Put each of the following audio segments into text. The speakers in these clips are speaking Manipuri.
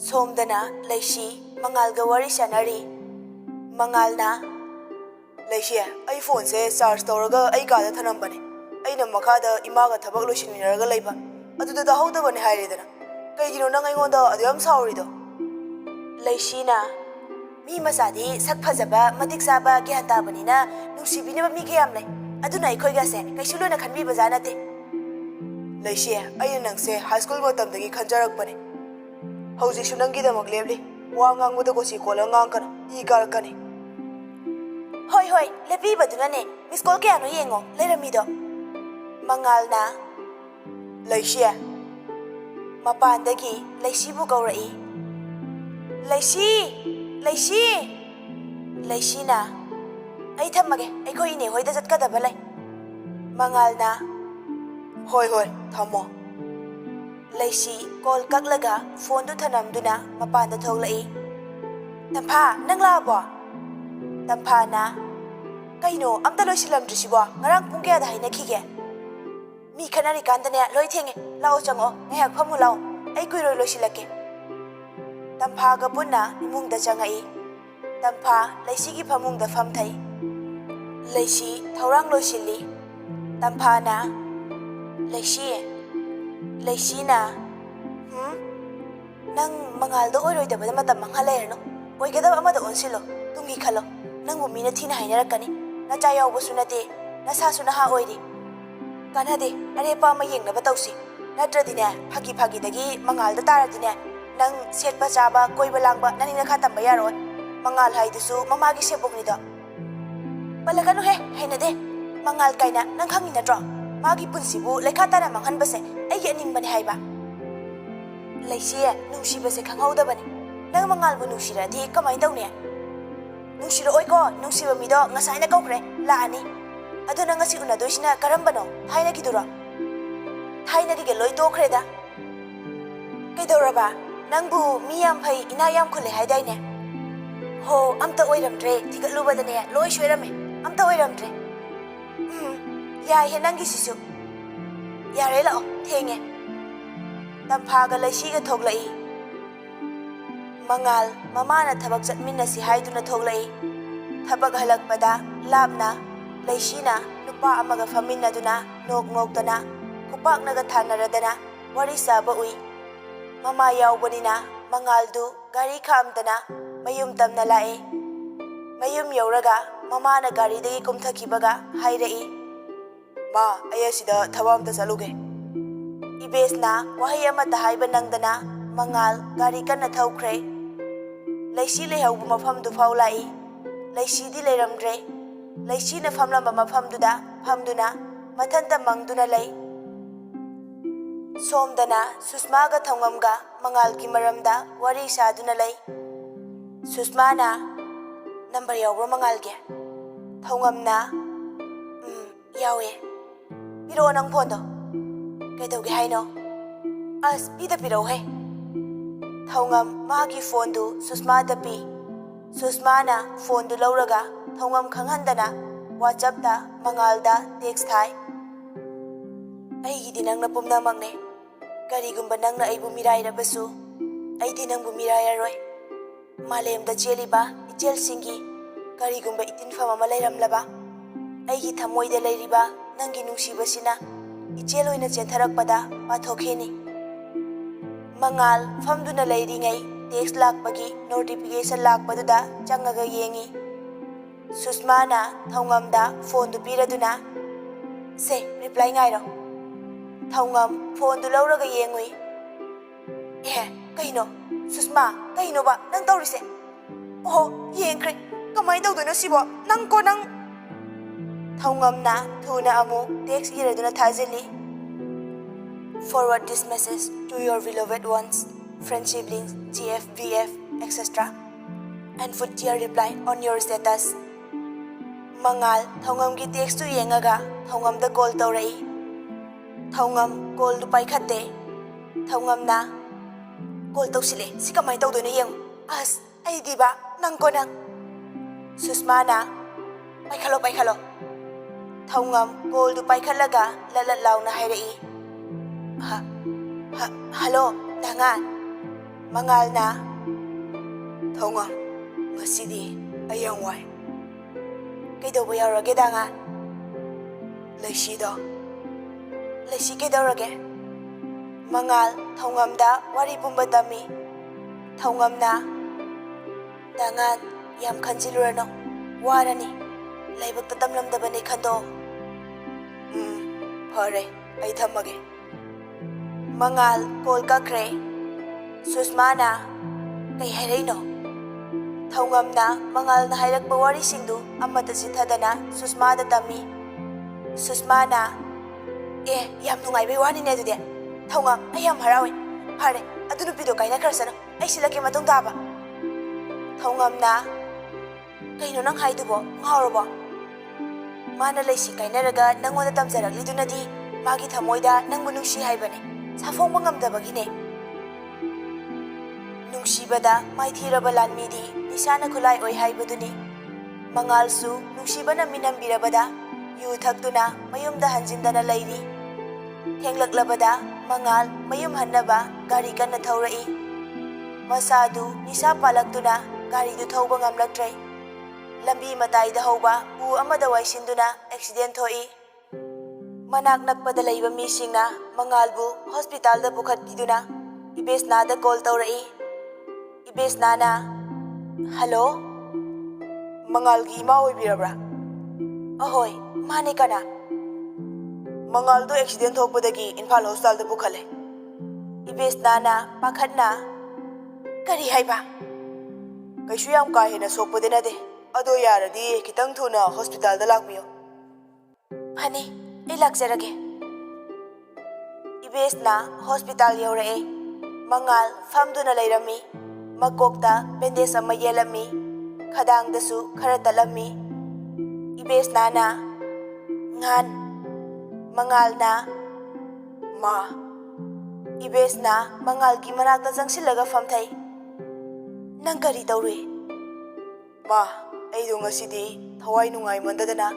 ꯁꯣꯝꯗꯅ ꯂꯩꯁꯤ ꯃꯉꯥꯜꯒ ꯋꯥꯔꯤ ꯁꯥꯟꯅꯔꯤ꯫ ꯃꯉꯥꯜꯅ ꯂꯩꯁꯤ ꯑꯩ ꯐꯣꯟꯁꯦ ꯆꯥꯔꯖ ꯇꯧꯔꯒ ꯑꯩ ꯀꯥꯗ ꯊꯅꯝꯕꯅꯦ꯫ ꯑꯩꯅ ꯃꯈꯥꯗ ꯏꯃꯥꯒ ꯊꯕꯛ ꯂꯣꯏꯁꯤꯟꯃꯤꯟꯅꯔꯒ ꯂꯩꯕ ꯑꯗꯨꯗ ꯇꯥꯍꯧꯗꯕꯅꯦ ꯍꯥꯏꯔꯦꯗꯅ꯫ ꯀꯩꯒꯤꯅꯣ ꯅꯪ ꯑꯩꯉꯣꯟꯗ ꯑꯗꯨꯌꯥꯝ ꯁꯥꯎꯔꯤꯗꯣ? ꯂꯩꯁꯤꯅ ꯃꯤ ꯃꯆꯥꯗꯤ ꯁꯛ ꯐꯖꯕ ꯃꯇꯤꯛ ꯆꯥꯕ ꯒ꯭ꯌꯥꯟ ꯇꯥꯕꯅꯤꯅ ꯅꯨꯡꯁꯤꯕꯤꯅꯕ ꯃꯤ ꯀꯌꯥꯝ ꯂꯩ, ꯑꯗꯨꯅ ꯑꯩꯈꯣꯏꯒꯁꯦ ꯀꯩꯁꯨ ꯂꯣꯏꯅ ꯈꯟꯕꯤꯕꯖꯥꯠ ꯅꯠꯇꯦ꯫ ꯂꯩꯁꯤ ꯑꯩꯅ ꯅꯪꯁꯦ ꯍꯥꯏ ꯁ꯭ꯀꯨꯜ ꯃꯇꯝꯗꯒꯤ ꯈꯟꯖꯔꯛꯄꯅꯦ꯫ ꯍꯧꯖꯤꯛꯁꯨ ꯅꯪꯒꯤꯗꯃꯛ ꯂꯦꯞꯂꯤ꯫ ꯋꯥ ꯉꯥꯡꯕꯗ ꯀꯣꯆꯤ ꯀꯣꯜꯂ ꯉꯥꯡꯀꯅꯨ, ꯏ ꯀꯥꯔꯛꯀꯅꯤ꯫ ꯍꯣꯏ ꯍꯣꯏ ꯂꯦꯞꯄꯤꯕꯗꯨꯅꯅꯦ ꯃꯤꯁꯀꯣꯜ ꯀꯌꯥꯅꯣ ꯌꯦꯡꯉꯣ ꯂꯩꯔꯝꯃꯤꯗꯣ꯫ ꯃꯉꯥꯜꯅ ꯂꯩꯁꯤ ꯃꯄꯥꯟꯗꯒꯤ ꯂꯩꯁꯤꯕꯨ ꯀꯧꯔꯛꯏ꯫ ꯂꯩꯁꯤ ꯂꯩꯁꯤ ꯂꯩꯁꯤꯅ ꯑꯩ ꯊꯝꯃꯒꯦ, ꯑꯩꯈꯣꯏ ꯏꯅꯦ ꯍꯣꯏꯗ ꯆꯠꯀꯗꯕ ꯂꯩ꯫ ꯃꯉꯥꯜꯅ ꯍꯣꯏ ꯍꯣꯏ ꯊꯝꯃꯣ꯫ ꯂꯩꯁꯤ ꯀꯣꯜ ꯀꯛꯂꯒ ꯐꯣꯟꯗꯨ ꯊꯅꯝꯗꯨꯅ ꯃꯄꯥꯟꯗ ꯊꯣꯛꯂꯛꯏ꯫ ꯇꯝꯐꯥ ꯅꯪ ꯂꯥꯛꯑꯕꯣ? ꯇꯝꯐꯥꯅ ꯀꯩꯅꯣ ꯑꯝꯇ ꯂꯣꯏꯁꯤꯜꯂꯝꯗ꯭ꯔꯤꯁꯤꯕꯣ? ꯉꯔꯥꯡ ꯄꯨꯡ ꯀꯌꯥꯗ ꯍꯥꯏꯅꯈꯤꯒꯦ? ꯃꯤ ꯈꯠꯅꯔꯤꯀꯥꯟꯗꯅꯦ ꯂꯣꯏ ꯊꯦꯡꯉꯦ, ꯂꯥꯛꯑꯣ ꯆꯪꯉꯛꯑꯣ, ꯉꯥꯏꯍꯥꯛ ꯐꯝꯃꯨ ꯂꯥꯛꯑꯣ, ꯑꯩ ꯀꯨꯏꯔꯣꯏ ꯂꯣꯏꯁꯤꯜꯂꯛꯀꯦ꯫ ꯇꯝꯐꯥꯒ ꯄꯨꯟꯅ ꯏꯃꯨꯡꯗ ꯆꯪꯉꯛꯏ꯫ ꯇꯝꯐꯥ ꯂꯩꯁꯤꯒꯤ ꯐꯃꯨꯡꯗ ꯐꯝꯊꯩ꯫ ꯂꯩꯁꯤ ꯊꯧꯔꯥꯡ ꯂꯣꯏꯁꯤꯜꯂꯤ꯫ ꯇꯝꯐꯥꯅ ꯂꯩꯁꯤ ꯂꯩꯁꯤꯅ ꯅꯪ ꯃꯉꯥꯜꯗ ꯑꯣꯏꯔꯣꯏꯗꯕꯗ ꯃꯇꯝ ꯃꯥꯡꯍꯟ ꯂꯩꯔꯅꯨ, ꯑꯣꯏꯒꯗꯕ ꯑꯃꯗ ꯑꯣꯟꯁꯤꯜꯂꯣ, ꯇꯨꯡꯒꯤ ꯈꯜꯂꯣ꯫ ꯅꯪꯕꯨ ꯃꯤꯅ ꯊꯤꯅ ꯍꯥꯏꯅꯔꯛꯀꯅꯤ, ꯅꯆꯥ ꯌꯥꯎꯕꯁꯨ ꯅꯠꯇꯦ, ꯅꯁꯥꯁꯨ ꯅꯍꯥ ꯑꯣꯏꯔꯤ꯫ ꯀꯥꯟꯅꯗꯦ, ꯑꯔꯦꯞꯄ ꯑꯃ ꯌꯦꯡꯅꯕ ꯇꯧꯁꯤ, ꯅꯠꯇ꯭ꯔꯗꯤꯅꯦ ꯐꯥꯒꯤ ꯐꯥꯒꯤꯗꯒꯤ ꯃꯉꯥꯜꯗ ꯇꯥꯔꯗꯤꯅꯦ ꯅꯪ ꯁꯦꯠꯄ ꯆꯥꯕ ꯀꯣꯏꯕ ꯂꯥꯡꯕ ꯅꯅꯤꯡ ꯅꯈꯥ ꯇꯝꯕ ꯌꯥꯔꯣꯏ꯫ ꯃꯉꯥꯜ ꯍꯥꯏꯗꯨꯁꯨ ꯃꯃꯥꯒꯤ ꯁꯦꯕꯣꯛꯅꯤꯗꯣ꯫ ꯄꯜꯂꯛꯀꯅꯨꯍꯦ, ꯍꯩꯅꯗꯦ꯫ ꯃꯉꯥꯜ ꯀꯥꯏꯅ ꯅꯪ ꯈꯪꯉꯤ ꯅꯠꯇ꯭ꯔꯣ? ꯃꯥꯒꯤ ꯄꯨꯟꯁꯤꯕꯨ ꯂꯩꯈꯥ ꯇꯥꯅ ꯃꯥꯡꯍꯟꯕꯁꯦ ꯑꯩꯒꯤ ꯑꯅꯤꯡꯕꯅꯦ ꯍꯥꯏꯕ꯫ ꯂꯩꯁꯤ ꯅꯨꯡꯁꯤꯕꯁꯦ ꯈꯪꯍꯧꯗꯕꯅꯤ꯫ ꯅꯪ ꯃꯉꯥꯜꯕꯨ ꯅꯨꯡꯁꯤꯔꯗꯤ ꯀꯃꯥꯏꯅ ꯇꯧꯅꯤ? ꯅꯨꯡꯁꯤꯔꯛꯑꯣꯏꯀꯣ, ꯅꯨꯡꯁꯤꯕ ꯃꯤꯗꯣ ꯉꯁꯥꯏꯅ ꯀꯧꯈ꯭ꯔꯦ, ꯂꯥꯛꯑꯅꯤ꯫ ꯑꯗꯨ ꯅꯪ ꯉꯁꯤ ꯎꯅꯗꯣꯏꯁꯤꯅ ꯀꯔꯝꯕꯅꯣ? ꯊꯥꯏꯅꯒꯤꯗꯨꯔꯣ? ꯊꯥꯏꯅꯒꯤꯒ ꯂꯣꯏ ꯇꯣꯛꯈ꯭ꯔꯦꯗ꯫ ꯀꯩꯗꯧꯔꯕ? ꯅꯪꯕꯨ ꯃꯤ ꯌꯥꯝ ꯐꯩ, ꯏꯅꯥꯛ ꯌꯥꯝ ꯈꯨꯜꯂꯦ ꯍꯥꯏꯗꯥꯏꯅꯦ? ꯍꯣ ꯑꯝꯇ ꯑꯣꯏꯔꯝꯗ꯭ꯔꯦ, ꯊꯤꯒꯠꯂꯨꯕꯗꯅꯦ ꯂꯣꯏ ꯁꯣꯏꯔꯝꯃꯦ, ꯑꯝꯇ ꯑꯣꯏꯔꯝꯗ꯭ꯔꯦ꯫ ꯌꯥꯏꯍꯦ ꯅꯪꯒꯤꯁꯤꯁꯨ꯫ ꯌꯥꯔꯦ ꯂꯥꯛꯑꯣ, ꯊꯦꯡꯉꯦ꯫ ꯇꯝꯐꯥꯒ ꯂꯩꯁꯤꯒ ꯊꯣꯛꯂꯛꯏ꯫ ꯃꯉꯥꯜ ꯃꯃꯥꯅ ꯊꯕꯛ ꯆꯠꯃꯤꯟꯅꯁꯤ ꯍꯥꯏꯗꯨꯅ ꯊꯣꯛꯂꯛꯏ꯫ ꯊꯕꯛ ꯍꯜꯂꯛꯄꯗ ꯂꯥꯞꯅ ꯂꯩꯁꯤꯅ ꯅꯨꯄꯥ ꯑꯃꯒ ꯐꯝꯃꯤꯟꯅꯗꯨꯅ ꯅꯣꯛ ꯅꯣꯛꯇꯅ ꯈꯨꯄꯥꯛꯅꯒ ꯊꯥꯅꯔꯗꯅ ꯋꯥꯔꯤ ꯁꯥꯕ ꯎꯏ꯫ ꯃꯃꯥ ꯌꯥꯎꯕꯅꯤꯅ ꯃꯉꯥꯜꯗꯨ ꯒꯥꯔꯤ ꯈꯥꯝꯗꯅ ꯃꯌꯨꯝ ꯇꯝꯅ ꯂꯥꯛꯏ꯫ ꯃꯌꯨꯝ ꯌꯧꯔꯒ ꯃꯃꯥꯅ ꯒꯥꯔꯤꯗꯒꯤ ꯀꯨꯝꯊꯈꯤꯕꯒ ꯍꯥꯏꯔꯛꯏ, ꯃꯥ ꯑꯩ ꯑꯁꯤꯗ ꯊꯕꯛ ꯑꯝꯇ ꯆꯠꯂꯨꯒꯦ꯫ ꯏꯕꯦꯁꯅ ꯋꯥꯍꯩ ꯑꯃꯠꯇ ꯍꯥꯏꯕ ꯅꯪꯗꯅ ꯃꯉꯥꯜ ꯒꯥꯔꯤ ꯀꯟꯅ ꯊꯧꯈ꯭ꯔꯦ꯫ ꯂꯩꯁꯤ ꯂꯩꯍꯧꯕ ꯃꯐꯝꯗꯨ ꯐꯥꯎ ꯂꯥꯛꯏ꯫ ꯂꯩꯁꯤꯗꯤ ꯂꯩꯔꯝꯗ꯭ꯔꯦ꯫ ꯂꯩꯁꯤꯅ ꯐꯝꯂꯝꯕ ꯃꯐꯝꯗꯨꯗ ꯐꯝꯗꯨꯅ ꯃꯊꯟꯇ ꯃꯪꯗꯨꯅ ꯂꯩ꯫ ꯁꯣꯝꯗꯅ ꯁꯨꯁꯃꯥꯒ ꯊꯧꯉꯝꯒ ꯃꯉꯥꯜꯒꯤ ꯃꯔꯝꯗ ꯋꯥꯔꯤ ꯁꯥꯗꯨꯅ ꯂꯩ꯫ ꯁꯨꯁꯃꯥꯅ ꯅꯝꯕꯔ ꯌꯥꯎꯕ꯭ꯔꯣ ꯃꯉꯥꯜꯒꯤ? ꯊꯧꯉꯝꯅ ꯌꯥꯎꯋꯦ꯫ ꯄꯤꯔꯛꯑꯣ ꯅꯪ ꯐꯣꯟꯗꯣ꯫ ꯀꯩꯗꯧꯒꯦ ꯍꯥꯏꯅꯣ? ꯑꯁ ꯄꯤꯔꯛꯎꯍꯦ꯫ ꯊꯧꯉꯝ ꯃꯥꯒꯤ ꯐꯣꯟꯗꯨ ꯁꯨꯁꯃꯥꯗ ꯄꯤ꯫ ꯁꯨꯁꯃꯥꯅ ꯐꯣꯟꯗꯨ ꯂꯧꯔꯒ ꯊꯧꯉꯝ ꯈꯪꯍꯟꯗꯅ ꯋꯥꯆꯞꯇ ꯃꯉꯥꯜꯗ ꯇꯦꯛꯁ ꯊꯥꯏ꯫ ꯑꯩꯒꯤꯗꯤ ꯅꯪꯅ ꯄꯨꯝꯅꯃꯛꯅꯦ꯫ ꯀꯔꯤꯒꯨꯝꯕ ꯅꯪꯅ ꯑꯩꯕꯨ ꯃꯤꯔꯥꯏꯔꯕꯁꯨ ꯑꯩꯗꯤ ꯅꯪꯕꯨ ꯃꯤꯔꯥꯏꯔꯔꯣꯏ꯫ ꯃꯥꯂꯦꯝꯗ ꯆꯦꯜꯂꯤꯕ ꯏꯆꯦꯜꯁꯤꯡꯒꯤ ꯀꯔꯤꯒꯨꯝꯕ ꯏꯇꯤꯟꯐꯝ ꯑꯃ ꯂꯩꯔꯝꯂꯕ ꯑꯩꯒꯤ ꯊꯃꯣꯏꯗ ꯂꯩꯔꯤꯕ ꯅꯪꯒꯤ ꯅꯨꯡꯁꯤꯕꯁꯤꯅ ꯏꯆꯦꯜ ꯑꯣꯏꯅ ꯆꯦꯟꯊꯔꯛꯄꯗ ꯄꯥꯊꯣꯛꯈꯤꯅꯤ꯫ ꯃꯉꯥꯜ ꯐꯝꯗꯨꯅ ꯂꯩꯔꯤꯉꯩ ꯇꯦꯛꯁ ꯂꯥꯛꯄꯒꯤ ꯅꯣꯇꯤꯐꯤꯀꯦꯁꯟ ꯂꯥꯛꯄꯗꯨꯗ ꯆꯪꯉꯒ ꯌꯦꯡꯉꯤ꯫ ꯁꯨꯁꯃꯥꯅ ꯊꯧꯉꯝꯗ ꯐꯣꯟꯗꯨ ꯄꯤꯔꯗꯨꯅ ꯁꯦ ꯔꯤꯄ꯭ꯂꯥꯏ ꯉꯥꯏꯔꯣ꯫ ꯊꯧꯉꯝ ꯐꯣꯟꯗꯨ ꯂꯧꯔꯒ ꯌꯦꯡꯉꯨꯏ꯫ ꯀꯩꯅꯣ ꯁꯨꯁꯃꯥ, ꯀꯩꯅꯣꯕ ꯅꯪ ꯇꯧꯔꯤꯁꯦ? ꯑꯣꯍꯣ ꯌꯦꯡꯈ꯭ꯔꯦ, ꯀꯃꯥꯏꯅ ꯇꯧꯗꯣꯏꯅꯣ ꯁꯤꯕꯣ? ꯅꯪ ꯊꯧꯉꯝꯅ ꯊꯨꯅ ꯑꯃꯨꯛ tax ꯏꯔꯗꯨꯅ ꯊꯥꯖꯤꯜꯂꯤ꯫ Forward this message to your beloved ones, friend, siblings, GF, BF, etc. and put your reply on your status. Mangal Thongam gi text tu yengaga Thongam da call taurai. Thongam call du paikhatte. Thongam na call tausile si kamai taudoina yeng. As ai diba nang ko nang. Susma na paikhalo. Thongam call du paikhalaga lalat law na hairai. Hello, Dangan. ꯃꯉꯥꯜꯅ ꯊꯧꯉꯝ, ꯉꯁꯤꯗꯤ ꯑꯩ ꯌꯥꯝ ꯋꯥꯏ. ꯀꯩꯗꯧꯕ ꯌꯥꯎꯔꯒꯦ ꯗꯥꯉꯥꯟ? ꯂꯩꯁꯤꯗꯣ. ꯂꯩꯁꯤ ꯀꯩꯗꯧꯔꯒꯦ? ꯃꯉꯥꯜ ꯊꯧꯉꯝꯗ ꯋꯥꯔꯤ ꯄꯨꯝꯕ ꯇꯝꯃꯤ. ꯊꯧꯉꯝꯅ ꯗꯥꯉꯥꯟ ꯌꯥꯝ ꯈꯟꯖꯤꯜꯂꯨꯔꯅꯨ, ꯋꯥꯔꯅꯤ. ꯂꯥꯏꯕꯛꯇ ꯇꯝꯂꯝꯗꯕꯅꯤ ꯈꯟꯗꯣꯛꯑꯣ. ꯐꯔꯦ, ꯑꯩ ꯊꯝꯃꯒꯦ. ꯃꯉꯥꯜ ꯀꯣꯜ ꯀꯛꯈ꯭ꯔꯦ. ꯁꯨꯁꯃꯥꯅ ꯀꯩ ꯍꯥꯏꯔꯛꯏꯅꯣ? ꯊꯧꯉꯝꯅ ꯃꯉꯥꯜꯅ ꯍꯥꯏꯔꯛꯄ ꯋꯥꯔꯤꯁꯤꯡꯗꯨ ꯑꯃꯠꯇ ꯆꯤꯊꯗꯅ ꯁꯨꯁꯃꯥꯗ ꯇꯝꯃꯤ. ꯁꯨꯁꯃꯥꯅ ꯌꯥꯝ ꯅꯨꯡꯉꯥꯏꯕꯩ ꯋꯥꯅꯤꯅꯦ ꯑꯗꯨꯗꯤ. ꯊꯧꯉꯝ, ꯑꯩ ꯌꯥꯝ ꯍꯔꯥꯎꯋꯦ. ꯐꯔꯦ, ꯑꯗꯨ ꯅꯨꯄꯤꯗꯣ ꯀꯥꯏꯅꯈ꯭ꯔꯁꯅꯨ. ꯑꯩ ꯁꯤꯜꯂꯛꯀꯦ ꯃꯇꯨꯡ ꯇꯥꯕ. ꯊꯧꯉꯝꯅ ꯀꯩꯅꯣ ꯅꯪ ꯍꯥꯏꯗꯨꯕꯣ? ꯉꯥꯎꯔꯕꯣ? ꯃꯥꯅ ꯂꯩꯁꯤ ꯀꯥꯏꯅꯔꯒ ꯅꯪꯉꯣꯟꯗ ꯇꯝꯖꯔꯛꯂꯤꯗꯨꯅꯗꯤ ꯃꯥꯒꯤ ꯊꯃꯣꯏꯗ ꯅꯪꯕꯨ ꯅꯨꯡꯁꯤ ꯍꯥꯏꯕꯅꯦ, ꯁꯥꯐꯣꯡꯕ ꯉꯝꯗꯕꯒꯤꯅꯦ. ꯅꯨꯡꯁꯤꯕꯗ ꯃꯥꯏꯊꯤꯔꯕ ꯂꯥꯟꯃꯤꯗꯤ ꯅꯤꯁꯥꯅ ꯈꯨꯠꯂꯥꯏ ꯑꯣꯏ ꯍꯥꯏꯕꯗꯨꯅꯤ. ꯃꯉꯥꯜꯁꯨ ꯅꯨꯡꯁꯤꯕꯅ ꯃꯤꯅꯝꯕꯤꯔꯕꯗ ꯌꯨ ꯊꯛꯇꯨꯅ ꯃꯌꯨꯝꯗ ꯍꯟꯖꯤꯟꯗꯅ ꯂꯩꯔꯤ. ꯊꯦꯡꯂꯛꯂꯕꯗ ꯃꯉꯥꯜ ꯃꯌꯨꯝ ꯍꯟꯅꯕ ꯒꯥꯔꯤ ꯀꯟꯅ ꯊꯧꯔꯛꯏ. ꯃꯁꯥꯗꯨ ꯅꯤꯁꯥ ꯄꯥꯜꯂꯛꯇꯨꯅ ꯒꯥꯔꯤꯗꯨ ꯊꯧꯕ ꯉꯝꯂꯛꯇ꯭ꯔꯦ. ꯂꯝꯕꯤ ꯃꯇꯥꯏꯗ ꯍꯧꯕ ꯎ ꯑꯃꯗ ꯋꯥꯏꯁꯤꯟꯗꯨꯅ ꯑꯦꯛꯁꯤꯗꯦꯟ ꯊꯣꯛꯏ. ꯃꯅꯥꯛ ꯅꯛꯄꯗ ꯂꯩꯕ ꯃꯤꯁꯤꯡꯅ ꯃꯉꯥꯜꯕꯨ ꯍꯣꯁꯄꯤꯇꯥꯜꯗ ꯄꯨꯈꯠꯄꯤꯗꯨꯅ ꯏꯕꯦꯁꯅꯥꯗ ꯀꯣꯜ ꯇꯧꯔꯛꯏ. ꯏꯕꯦꯁꯅꯥꯅ ꯍꯜꯂꯣ, ꯃꯉꯥꯜꯒꯤ ꯏꯃꯥ ꯑꯣꯏꯕꯤꯔꯕ꯭ꯔꯥ? ꯑꯍꯣꯏ, ꯃꯥꯅꯦ. ꯀꯅꯥ? ꯃꯉꯥꯜꯗꯣ ꯑꯦꯛꯁꯤꯗꯦꯟ ꯊꯣꯛꯄꯗꯒꯤ ꯏꯝꯐꯥꯜ ꯍꯣꯁꯄꯤꯇꯥꯜꯗ ꯄꯨꯈꯠꯂꯦ. ꯏꯕꯦꯁꯅꯥꯅ ꯄꯥꯈꯠꯅ ꯀꯔꯤ ꯍꯥꯏꯕ? ꯀꯩꯁꯨ ꯌꯥꯝ ꯀꯥ ꯍꯦꯟꯅ ꯁꯣꯛꯄꯗꯤ ꯅꯠꯇꯦ. ꯑꯗꯣ ꯌꯥꯔꯗꯤ ꯈꯤꯇꯪ ꯊꯨꯅ ꯍꯣꯁꯄꯤꯇꯥꯜꯗ ꯂꯥꯛꯄꯤꯌꯣ. ꯐꯅꯤ, ꯑꯩ ꯂꯥꯛꯆꯔꯒꯦ. ꯏꯕꯦꯁꯅꯥ ꯍꯣꯁꯄꯤꯇꯥꯜ ꯌꯧꯔꯛꯑꯦ. ꯃꯉꯥꯜ ꯐꯝꯗꯨꯅ ꯂꯩꯔꯝꯃꯤ. ꯃꯀꯣꯛꯇ ꯕꯦꯟꯗꯦꯖ ꯑꯃ ꯌꯦꯜꯂꯝꯃꯤ. ꯈꯗꯥꯡꯗꯁꯨ ꯈꯔ ꯇꯠꯂꯝꯃꯤ. ꯏꯕꯦꯁꯅꯥꯅ ꯉꯥꯟ. ꯃꯉꯥꯜꯅ ꯃꯥ. ꯏꯕꯦꯁꯅꯥ ꯃꯉꯥꯜꯒꯤ ꯃꯅꯥꯛꯇ ꯆꯪꯁꯤꯜꯂꯒ ꯐꯝꯊꯩ. ꯅꯪ ꯀꯔꯤ ꯇꯧꯔꯨꯏ? ꯃꯥ, ꯑꯩꯗꯣ ꯉꯁꯤꯗꯤ ꯊꯋꯥꯏ ꯅꯨꯡꯉꯥꯏꯃꯟꯗꯗꯅ.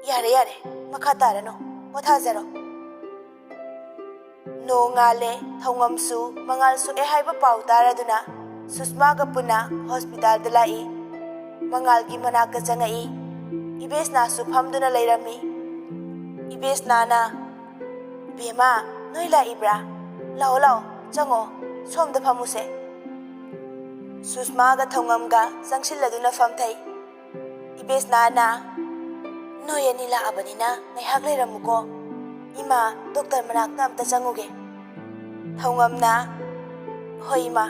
ꯌꯥꯔꯦ ꯌꯥꯔꯦ, ꯃꯈꯥ ꯇꯥꯔꯅꯨ, ꯄꯣꯊꯥꯖꯔꯣ. ꯅꯣꯡꯉꯥꯜꯂꯦ. ꯊꯧꯉꯝꯁꯨ ꯃꯉꯥꯜ ꯁꯣꯛꯑꯦ ꯍꯥꯏꯕ ꯄꯥꯎ ꯇꯥꯔꯗꯨꯅ ꯁꯨꯁꯃꯥꯒ ꯄꯨꯟꯅ ꯍꯣꯁꯄꯤꯇꯥꯜꯗ ꯂꯥꯛꯏ. ꯃꯉꯥꯜꯒꯤ ꯃꯅꯥꯛꯇ ꯆꯪꯉꯛꯏ. ꯏꯕꯦꯁꯅꯥꯁꯨ ꯐꯝꯗꯨꯅ ꯂꯩꯔꯝꯃꯤ. ꯏꯕꯦꯁꯅꯥꯅ ꯕꯦꯃꯥ, ꯅꯣꯏ ꯂꯥꯛꯏꯕ꯭ꯔꯥ? ꯂꯥꯛꯑꯣ ꯂꯥꯛꯑꯣ, ꯆꯪꯉꯛꯑꯣ, ꯁꯣꯝꯗ ꯐꯝꯃꯨꯁꯦ. ꯁꯨꯁꯃꯥꯒ ꯊꯧꯉꯝꯒ ꯆꯪꯁꯤꯜꯂꯗꯨꯅ ꯐꯝꯊꯩ. ꯏꯕꯦꯁꯅꯥꯅ ꯅꯣꯏ ꯑꯅꯤ ꯂꯥꯛꯑꯕꯅꯤꯅ ꯉꯥꯏꯍꯥꯛ ꯂꯩꯔꯝꯃꯨꯀꯣ. ꯏꯃꯥ, ꯗꯣꯛꯇꯔ ꯃꯅꯥꯛꯇ ꯑꯝꯇ ꯆꯪꯉꯨꯒꯦ. ꯊꯧꯉꯝꯅ ꯍꯣꯏ ꯏꯃꯥ.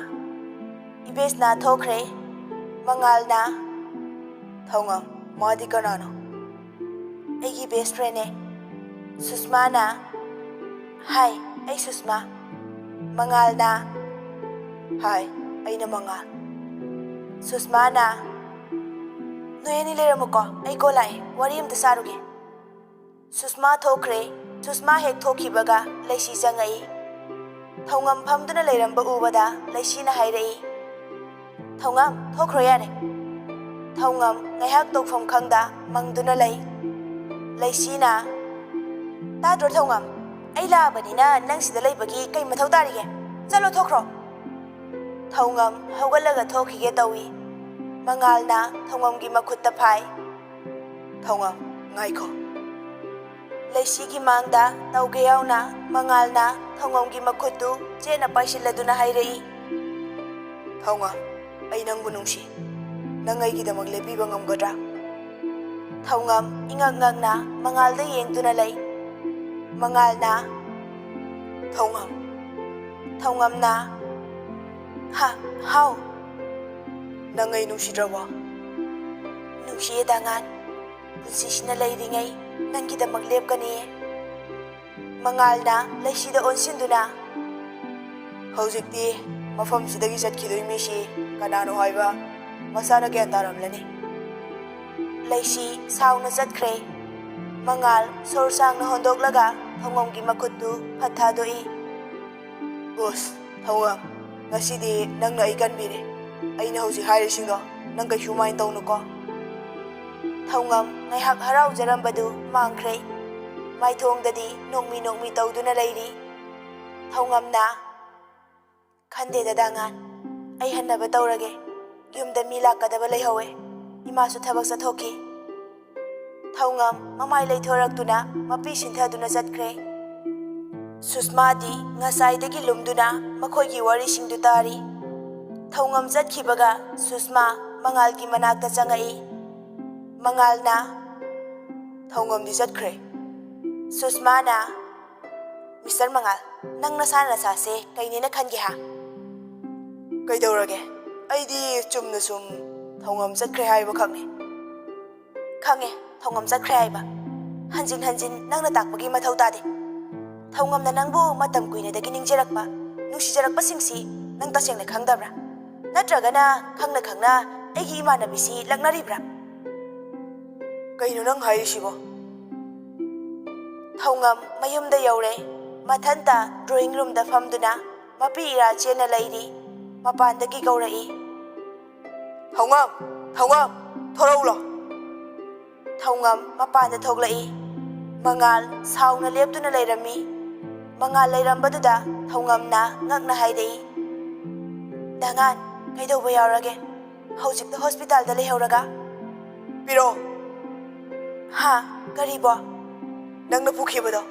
ꯏꯕꯦꯁꯅꯥ ꯊꯣꯛꯈ꯭ꯔꯦ. ꯃꯉꯥꯜꯅ ꯊꯧꯉꯝ, ꯃꯥꯗꯤ ꯀꯅꯥꯅꯣ? ꯑꯩꯒꯤ ꯕꯦꯁ ꯐ꯭ꯔꯦꯟꯅꯦ. ꯁꯨꯁꯃꯥꯅ ꯍꯥꯏ, ꯑꯩ ꯁꯨꯁꯃꯥ. ꯃꯉꯥꯜꯅ ꯍꯥꯏ, ꯑꯩꯅ ꯃꯉꯥꯜ. ꯁꯨꯁꯃꯥꯅ ꯅꯣꯏ ꯑꯅꯤ ꯂꯩꯔꯝꯃꯨꯀꯣ, ꯑꯩ ꯀꯣꯜ ꯂꯥꯛꯑꯦ, ꯋꯥꯔꯤ ꯑꯝꯇ ꯁꯥꯔꯨꯒꯦ. ꯁꯨꯁꯃꯥ ꯊꯣꯛꯈ꯭ꯔꯦ. ꯁꯨꯁꯃꯥ ꯍꯦꯛ ꯊꯣꯛꯈꯤꯕꯒ ꯂꯩꯁꯤ ꯆꯪꯉꯛꯏ. ꯊꯧꯉꯝ ꯐꯝꯗꯨꯅ ꯂꯩꯔꯝꯕ ꯎꯕꯗ ꯂꯩꯁꯤꯅ ꯍꯥꯏꯔꯛꯏ, ꯊꯧꯉꯝ, ꯊꯣꯛꯈ꯭ꯔꯣ ꯌꯥꯔꯦ. ꯊꯧꯉꯝ ꯉꯥꯏꯍꯥꯛ ꯇꯧꯐꯝ ꯈꯪꯗ ꯃꯪꯗꯨꯅ ꯂꯩ. ꯂꯩꯁꯤꯅ ꯇꯥꯗ꯭ꯔꯣ ꯊꯧꯉꯝ? ꯑꯩ ꯂꯥꯛꯑꯕꯅꯤꯅ ꯅꯪ ꯁꯤꯗ ꯂꯩꯕꯒꯤ ꯀꯩ ꯃꯊꯧ ꯇꯥꯔꯤꯒꯦ? ꯆꯠꯂꯣ, ꯊꯣꯛꯈ꯭ꯔꯣ. ꯊꯧꯉꯝ ꯍꯧꯒꯠꯂꯒ ꯊꯣꯛꯈꯤꯒꯦ ꯇꯧꯏ. ꯃꯉꯥꯜꯅ ꯊꯧꯉꯝꯒꯤ ꯃꯈꯨꯠꯇ ꯐꯥꯏ. ꯊꯧꯉꯝ, ꯉꯥꯏꯈꯣ. ꯂꯩꯁꯤꯒꯤ ꯃꯥꯡꯗ ꯇꯧꯒꯦ ꯌꯥꯎꯅ ꯃꯉꯥꯜꯅ ꯊꯧꯉꯝꯒꯤ ꯃꯈꯨꯠꯇꯨ ꯆꯦꯠꯅ ꯄꯥꯏꯁꯤꯜꯂꯗꯨꯅ ꯍꯥꯏꯔꯛꯏ, ꯊꯧꯉꯝ, ꯑꯩ ꯅꯪꯕꯨ ꯅꯨꯡꯁꯤ. ꯅꯪ ꯑꯩꯒꯤꯗꯃꯛ ꯂꯦꯞꯄꯤꯕ ꯉꯝꯒꯗ꯭ꯔꯥ? ꯊꯧꯉꯝ ꯏꯉꯛ ꯉꯛꯅ ꯃꯉꯥꯜꯗ ꯌꯦꯡꯗꯨꯅ ꯂꯩ. ꯃꯉꯥꯜꯅ ꯊꯧꯉꯝ. ꯊꯧꯉꯝꯅ ꯍꯥꯎ. ꯅꯪ ꯑꯩ ꯅꯨꯡꯁꯤꯗ꯭ꯔꯕꯣ? ꯅꯨꯡꯁꯤꯌꯦ ꯗꯥꯉꯥꯟ. ꯄꯨꯟꯁꯤꯁꯤꯅ ꯂꯩꯔꯤꯉꯩ ꯅꯪꯒꯤꯗꯃꯛ ꯂꯦꯞꯀꯅꯤꯌꯦ. ꯃꯉꯥꯜꯅ ꯂꯩꯁꯤꯗ ꯑꯣꯟꯁꯤꯟꯗꯨꯅ ꯍꯧꯖꯤꯛꯇꯤ ꯃꯐꯝꯁꯤꯗꯒꯤ ꯆꯠꯈꯤꯗꯣꯏ ꯃꯤꯁꯤ ꯀꯅꯥꯅꯣ ꯍꯥꯏꯕ ꯃꯁꯥꯅ ꯒ꯭ꯌꯥꯟ ꯇꯥꯔꯝꯂꯅꯤ. ꯂꯩꯁꯤ ꯁꯥꯎꯅ ꯆꯠꯈ꯭ꯔꯦ. ꯃꯉꯥꯜ ꯁꯣꯔ ꯁꯥꯡꯅ ꯍꯣꯟꯗꯣꯛꯂꯒ ꯊꯧꯉꯝꯒꯤ ꯃꯈꯨꯠꯇꯨ ꯐꯠ ꯊꯥꯗꯣꯛꯏ. ꯕꯣꯁ, ꯊꯧꯉꯝ, ꯉꯁꯤꯗꯤ ꯅꯪꯅ ꯑꯩ ꯀꯟꯕꯤꯔꯦ. ꯑꯩꯅ ꯍꯧꯖꯤꯛ ꯍꯥꯏꯔꯤꯁꯤꯡꯗꯣ ꯅꯪ ꯀꯩꯁꯨ ꯃꯥꯏꯟ ꯇꯧꯅꯨꯀꯣ. ꯊꯧꯉꯝ ꯉꯥꯏꯍꯥꯛ ꯍꯔꯥꯎꯖꯔꯝꯕꯗꯨ ꯃꯥꯡꯈ꯭ꯔꯦ. ꯃꯥꯏꯊꯣꯡꯗꯗꯤ ꯅꯣꯛꯃꯤ ꯅꯣꯛꯃꯤ ꯇꯧꯗꯨꯅ ꯂꯩꯔꯤ. ꯊꯧꯉꯝꯅ ꯈꯟꯗꯦꯗ ꯗꯥꯉꯥꯟ, ꯑꯩ ꯍꯟꯅꯕ ꯇꯧꯔꯒꯦ. ꯌꯨꯝꯗ ꯃꯤ ꯂꯥꯛꯀꯗꯕ ꯂꯩꯍꯧꯋꯦ. ꯏꯃꯥꯁꯨ ꯊꯕꯛ ꯆꯠꯊꯣꯛꯈꯤ. ꯊꯧꯉꯝ ꯃꯃꯥꯏ ꯂꯩꯊꯣꯔꯛꯇꯨꯅ ꯃꯄꯤ ꯁꯤꯟꯊꯗꯨꯅ ꯆꯠꯈ꯭ꯔꯦ. ꯁꯨꯁꯃꯥꯗꯤ ꯉꯁꯥꯏꯗꯒꯤ ꯂꯨꯝꯗꯨꯅ ꯃꯈꯣꯏꯒꯤ ꯋꯥꯔꯤꯁꯤꯡꯗꯨ ꯇꯥꯔꯤ. ꯊꯧꯉꯝ ꯆꯠꯈꯤꯕꯒ ꯁꯨꯁꯃꯥ ꯃꯉꯥꯜꯒꯤ ꯃꯅꯥꯛꯇ ꯆꯪꯉꯛꯏ. ꯃꯉꯥꯜꯅ ꯊꯧꯉꯝꯗꯤ ꯆꯠꯈ꯭ꯔꯦ. ꯁꯨꯁꯃꯥꯅ, ꯃꯤꯁꯇꯔ ꯃꯉꯥꯜ, ꯅꯪ ꯅꯁꯥ ꯅꯁꯥꯁꯦ ꯀꯩꯅꯦꯅ ꯈꯟꯒꯦ ꯍꯥ? ꯀꯩꯗꯧꯔꯒꯦ? ꯑꯩꯗꯤ ꯆꯨꯝꯅ ꯁꯨꯝ ꯊꯧꯉꯝ ꯆꯠꯈ꯭ꯔꯦ ꯍꯥꯏꯕ ꯈꯛꯅꯤ. ꯈꯪꯉꯦ, ꯊꯧꯉꯝ ꯆꯠꯈ꯭ꯔꯦ ꯍꯥꯏꯕ. ꯍꯟꯖꯤꯟ ꯍꯟꯖꯤꯟ ꯅꯪꯅ ꯇꯥꯛꯄꯒꯤ ꯃꯊꯧ ꯇꯥꯗꯦ. ꯊꯧꯉꯝꯅ ꯅꯪꯕꯨ ꯃꯇꯝ ꯀꯨꯏꯅꯗꯒꯤ ꯅꯤꯡꯖꯔꯛꯄ, ꯅꯨꯡꯁꯤꯖꯔꯛꯄꯁꯤꯡꯁꯤ ꯅꯪ ꯇꯁꯦꯡꯅ ꯈꯪꯗꯕ꯭ꯔꯥ? ꯅꯠꯇ꯭ꯔꯒꯅ ꯈꯪꯅ ꯈꯪꯅ ꯑꯩꯒꯤ ꯏꯃꯥꯟꯅꯕꯤꯁꯤ ꯂꯛꯅꯔꯤꯕ꯭ꯔꯥ? ꯀꯩꯅꯣ ꯅꯪ ꯍꯥꯏꯔꯤꯁꯤꯕꯣ? ꯊꯧꯉꯝ ꯃꯌꯨꯝꯗ ꯌꯧꯔꯦ. ꯃꯊꯟꯇ ꯗ꯭ꯔꯣꯌꯤꯡ ꯔꯨꯝꯗ ꯐꯝꯗꯨꯅ ꯃꯄꯤ ꯏꯔꯥꯆꯦꯅ ꯂꯩꯔꯤ. ꯃꯄꯥꯟꯗꯒꯤ ꯀꯧꯔꯛꯏ. ꯊꯧꯉꯝ! ꯊꯧꯉꯝ! ꯊꯣꯔꯛꯎꯂꯣ! ꯊꯧꯉꯝ ꯃꯄꯥꯟꯗ ꯊꯣꯛꯂꯛꯏ. ꯃꯉꯥꯜ ꯁꯥꯎꯅ ꯂꯦꯞꯇꯨꯅ ꯂꯩꯔꯝꯃꯤ. ꯃꯉꯥꯜ ꯂꯩꯔꯝꯕꯗꯨꯗ ꯊꯧꯉꯝꯅ ꯉꯛꯅ ꯍꯥꯏꯔꯛꯏ. ꯗꯥꯉꯥꯟ, ꯀꯩꯗꯧꯕ ꯌꯥꯎꯔꯒꯦ? ꯍꯧꯖꯤꯛꯇ ꯍꯣꯁꯄꯤꯇꯥꯜꯗ ꯂꯩꯍꯧꯔꯒ? ꯄꯤꯔꯛꯑꯣ! ꯍꯥ? ꯀꯔꯤꯕꯣ? ꯅꯪꯅ ꯄꯨꯈꯤꯕꯗꯣ.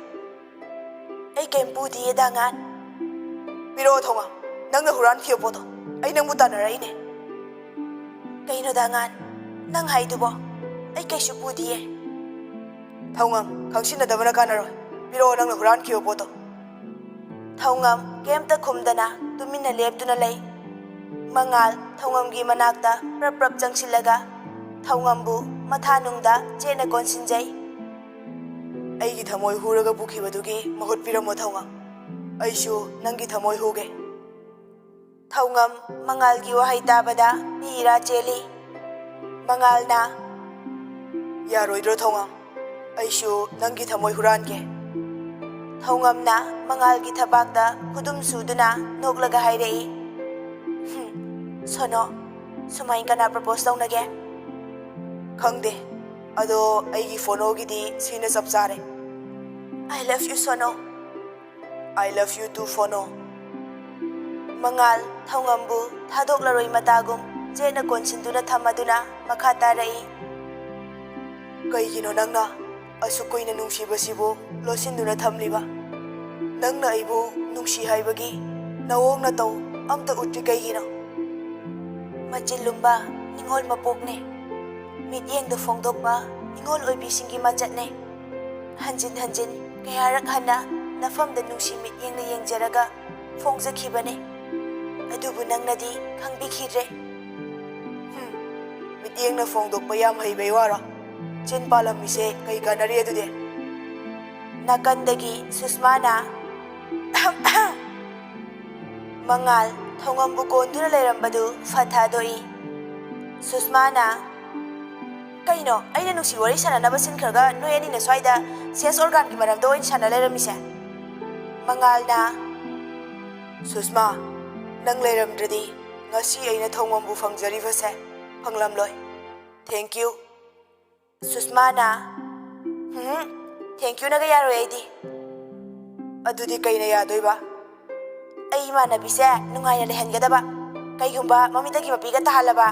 ꯑꯩ ꯀꯩꯝ ꯄꯨꯗꯤꯌꯦ ꯗꯥꯉꯥꯟ. ꯄꯤꯔꯛꯑꯣ ꯊꯧꯉꯝ! ꯅꯪꯅ ꯍꯨꯔꯥꯟꯈꯤꯕ ꯄꯣꯠꯇꯣ. ꯑꯩ ꯅꯪꯕꯨ ꯇꯥꯟꯅꯔꯛꯏꯅꯦ. ꯀꯩꯅꯣ ꯗꯥꯉꯥꯟ, ꯅꯪ ꯍꯥꯏꯗꯨꯕꯣ? ꯑꯩ ꯀꯩꯁꯨ ꯄꯨꯗꯤꯌꯦ. ꯊꯧꯉꯝ, ꯈꯪꯁꯤꯟꯅꯗꯕꯅ ꯀꯥꯟꯅꯔꯣꯏ. ꯄꯤꯔꯛꯑꯣ ꯅꯪꯅ ꯍꯨꯔꯥꯟꯈꯤꯕ ꯄꯣꯠꯇꯣ. ꯊꯧꯉꯝ ꯀꯩꯝꯇ ꯈꯨꯝꯗꯅ ꯇꯨꯃꯤꯟꯅ ꯂꯦꯞꯇꯨꯅ ꯂꯩ. ꯃꯉꯥꯜ ꯊꯧꯉꯝꯒꯤ ꯃꯅꯥꯛꯇ ꯄ꯭ꯔꯞ ꯄ꯭ꯔꯞ ꯆꯪꯁꯤꯜꯂꯒ ꯊꯧꯉꯝꯕꯨ ꯃꯊꯥꯅꯨꯡꯗ ꯆꯦꯠꯅ ꯀꯣꯟꯁꯤꯟꯖꯩ. ꯑꯩꯒꯤ ꯊꯃꯣꯏ ꯍꯨꯔꯒ ꯄꯨꯈꯤꯕꯗꯨꯒꯤ ꯃꯍꯨꯠ ꯄꯤꯔꯝꯃꯣ ꯊꯧꯉꯝ. ꯑꯩꯁꯨ ꯅꯪꯒꯤ ꯊꯃꯣꯏ ꯍꯨꯒꯦ. ꯊꯧꯉꯝ ꯃꯉꯥꯜꯒꯤ ꯋꯥꯍꯩ ꯇꯥꯕꯗ ꯄꯤ ꯏꯔꯥ ꯆꯦꯜꯂꯤ. ꯃꯉꯥꯜꯅ, ꯌꯥꯔꯣꯏꯗ꯭ꯔꯣ ꯊꯧꯉꯝ? ꯑꯩꯁꯨ ꯅꯪꯒꯤ ꯊꯃꯣꯏ ꯍꯨꯔꯥꯟꯒꯦ. ꯊꯧꯉꯝꯅ ꯃꯉꯥꯜꯒꯤ ꯊꯕꯥꯛꯇ ꯈꯨꯗꯨꯝ ꯁꯨꯗꯨꯅ ꯅꯣꯛꯂꯒ ꯍꯥꯏꯔꯛꯏ. ꯁꯣꯅꯣ, ꯁꯨꯃꯥꯏ ꯀꯅꯥ ꯄ꯭ꯔꯄꯣꯁ ꯇꯧꯅꯒꯦ? ꯈꯪꯗꯦ. ꯑꯗꯣ ꯑꯩꯒꯤ ꯐꯣꯅꯣꯒꯤꯗꯤ ꯁꯤꯅ ꯆꯞ ꯆꯥꯔꯦ. I love you ꯁꯣꯅꯣ. I love you too ꯐꯣꯅꯣ. ꯃꯉꯥꯜ ꯊꯧꯉꯝꯕꯨ ꯊꯥꯗꯣꯛꯂꯔꯣꯏ ꯃꯇꯥꯒꯨꯝ ꯆꯦꯠꯅ ꯀꯣꯟꯁꯤꯟꯗꯨꯅ ꯊꯝꯃꯗꯨꯅ ꯃꯈꯥ ꯇꯥꯔꯛꯏ. ꯀꯩꯒꯤꯅꯣ ꯅꯪꯅ ꯑꯁꯨꯛ ꯀꯨꯏꯅ ꯅꯨꯡꯁꯤꯕꯁꯤꯕꯨ ꯂꯣꯠꯁꯤꯟꯗꯨꯅ ꯊꯝꯂꯤꯕ? ꯅꯪꯅ ꯑꯩꯕꯨ ꯅꯨꯡꯁꯤ ꯍꯥꯏꯕꯒꯤ ꯅꯑꯣꯡ ꯅꯇꯧ ꯑꯝꯇ ꯎꯠꯇ꯭ꯔꯤ ꯀꯩꯒꯤꯅꯣ? ꯃꯆꯤꯟ ꯂꯨꯝꯕ ꯅꯤꯡꯉꯣꯜ ꯃꯄꯣꯛꯅꯦ. ꯃꯤꯠꯌꯦꯡꯗ ꯐꯣꯡꯗꯣꯛꯄ ꯅꯤꯡꯉꯣꯜ ꯑꯣꯏꯕꯤꯁꯤꯡꯒꯤ ꯃꯆꯠꯅꯦ. ꯍꯟꯖꯤꯟ ꯍꯟꯖꯤൻ ꯀꯌꯥꯔꯛ ꯍꯟꯅ ꯅꯐꯝꯗ ꯅꯨꯡꯁꯤ ꯃꯤꯠꯌꯦꯡꯅ ꯌꯦꯡꯖꯔꯒ ꯐꯣꯡꯖꯈꯤꯕꯅꯦ. ꯑꯗꯨꯕꯨ ꯅꯪꯅꯗꯤ ꯈꯪꯕꯤꯈꯤꯗ꯭ꯔꯦ. ꯃꯤꯠꯌꯦꯡꯅ ꯐꯣꯡꯗꯣꯛꯄ ꯌꯥꯝ ꯍꯩꯕꯩ ꯋꯥꯔꯣ? ꯆꯤꯟ ꯄꯥꯜꯂꯝꯃꯤꯁꯦ ꯀꯩ ꯀꯥꯟꯅꯔꯤ ꯑꯗꯨꯗꯤ? ꯅꯥꯀꯟꯗꯒꯤ ꯁꯨꯁꯃꯥꯅ ꯃꯉꯥꯜ ꯊꯧꯉꯝꯕꯨ ꯀꯣꯟꯗꯨꯅ ꯂꯩꯔꯝꯕꯗꯨ ꯐꯠ ꯊꯥꯗꯣꯛꯏ. ꯁꯨꯁꯃꯥꯅ, ꯀꯩꯅꯣ ꯑꯩꯅ ꯅꯨꯡꯁꯤ ꯋꯥꯔꯤ ꯁꯥꯟꯅꯅꯕ ꯁꯤꯟꯈ꯭ꯔꯒ ꯅꯣꯏ ꯑꯅꯤꯅ ꯁ꯭ꯋꯥꯏꯗ ꯁꯦꯛꯁ ꯑꯣꯔꯒꯥꯟꯒꯤ ꯃꯔꯝꯗ ꯑꯣꯏꯅ ꯁꯥꯟꯅ ꯂꯩꯔꯝꯃꯤꯁꯦ? ꯃꯉꯥꯜꯅ, ꯁꯨꯁꯃꯥ, ꯅꯪ ꯂꯩꯔꯝꯗ꯭ꯔꯗꯤ ꯉꯁꯤ ꯑꯩꯅ ꯊꯧꯉꯝꯕꯨ ꯐꯪꯖꯔꯤꯕꯁꯦ ꯐꯪꯂꯝꯂꯣꯏ. Thank you. ꯁꯨꯁꯃꯥꯅ, ꯊꯦꯡꯛꯌꯨꯅꯒ ꯌꯥꯔꯣꯏ ꯑꯩꯗꯤ. ꯑꯗꯨꯗꯤ ꯀꯩꯅ ꯌꯥꯗꯣꯏꯕ? ꯑꯩ ꯏꯃꯥꯟꯅꯕꯤꯁꯦ ꯅꯨꯡꯉꯥꯏꯅ ꯂꯩꯍꯟꯒꯗꯕ. ꯀꯩꯒꯨꯝꯕ ꯃꯃꯤꯠꯇꯒꯤ ꯃꯄꯤꯒ ꯇꯥꯍꯜꯂꯕ,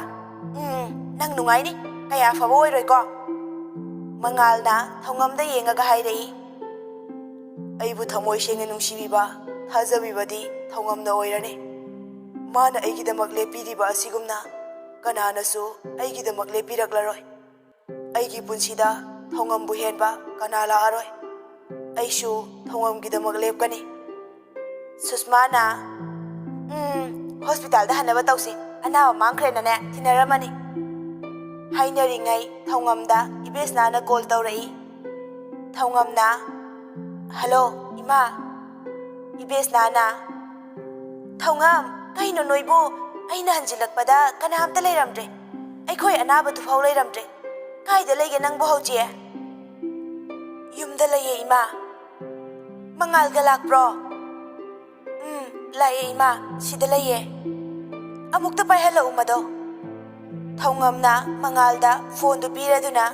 ꯅꯪ ꯅꯨꯡꯉꯥꯏꯅꯤ. ꯀꯌꯥ ꯑꯐꯕ ꯑꯣꯏꯔꯣꯏꯀꯣ? ꯃꯉꯥꯜꯅ ꯊꯧꯉꯝꯗ ꯌꯦꯡꯉꯒ ꯍꯥꯏꯔꯛꯏ. ꯑꯩꯕꯨ ꯊꯃꯣꯏ ꯁꯦꯡꯅ ꯅꯨꯡꯁꯤꯕꯤꯕ, ꯊꯥꯖꯕꯤꯕꯗꯤ ꯊꯧꯉꯝꯅ ꯑꯣꯏꯔꯅꯤ. ꯃꯥꯅ ꯑꯩꯒꯤꯗꯃꯛ ꯂꯦꯞꯄꯤꯔꯤꯕ ꯑꯁꯤꯒꯨꯝꯅ ꯀꯅꯥꯅꯁꯨ ꯑꯩꯒꯤꯗꯃꯛ ꯂꯦꯞꯄꯤꯔꯛꯂꯔꯣꯏ. ꯑꯩꯒꯤ ꯄꯨꯟꯁꯤꯗ ꯊꯧꯉꯝꯕꯨ ꯍꯦꯟꯕ ꯀꯅꯥ ꯂꯥꯛꯑꯔꯣꯏ. ꯑꯩꯁꯨ ꯊꯧꯉꯝꯒꯤꯗꯃꯛ ꯂꯦꯞꯀꯅꯤ. ꯁꯨꯁꯃꯥꯅ, ꯍꯣꯁꯄꯤꯇꯥꯜꯗ ꯍꯟꯅꯕ ꯇꯧꯁꯤ. ꯑꯅꯥꯕ ꯃꯥꯡꯈ꯭ꯔꯦꯅꯅꯦ ꯊꯤꯟꯅꯔꯝꯃꯅꯤ. ꯍꯥꯏꯅꯔꯤꯉꯩ ꯊꯧꯉꯝꯗ ꯏꯕꯦꯁꯅꯥꯅ ꯀꯣꯜ ꯇꯧꯔꯛꯏ. ꯊꯧꯉꯝꯅ, ꯍꯜꯂꯣ ꯏꯃꯥ. ꯏꯕꯦꯁꯅꯥꯅ, ꯊꯧꯉꯝ, ꯀꯩꯅꯣ ꯅꯣꯏꯕꯨ? ꯑꯩꯅ ꯍꯟꯖꯤꯜꯂꯛꯄꯗ ꯀꯅꯥꯝꯇ ꯂꯩꯔꯝꯗ꯭ꯔꯦ. ꯑꯩꯈꯣꯏ ꯑꯅꯥꯕꯗꯨꯐꯥꯎ ꯂꯩꯔꯝꯗ꯭ꯔꯦ. ꯀꯥꯏꯗ ꯂꯩꯒꯦ ꯅꯪꯕꯨ ꯍꯧꯖꯤꯛ? ꯌꯨꯝꯗ ꯂꯩꯌꯦ ꯏꯃꯥ. ꯃꯉꯥꯜꯒ ꯂꯥꯛꯄ꯭ꯔꯣ? ꯂꯥꯛꯑꯦ ꯏꯃꯥ, ꯁꯤꯗ ꯂꯩꯌꯦ. ꯑꯃꯨꯛꯇ ꯄꯥꯏꯍꯜꯂꯛꯎ ꯃꯗꯣ. ꯊꯧꯉꯝꯅ ꯃꯉꯥꯜꯗ ꯐꯣꯟꯗꯨ ꯄꯤꯔꯗꯨꯅ,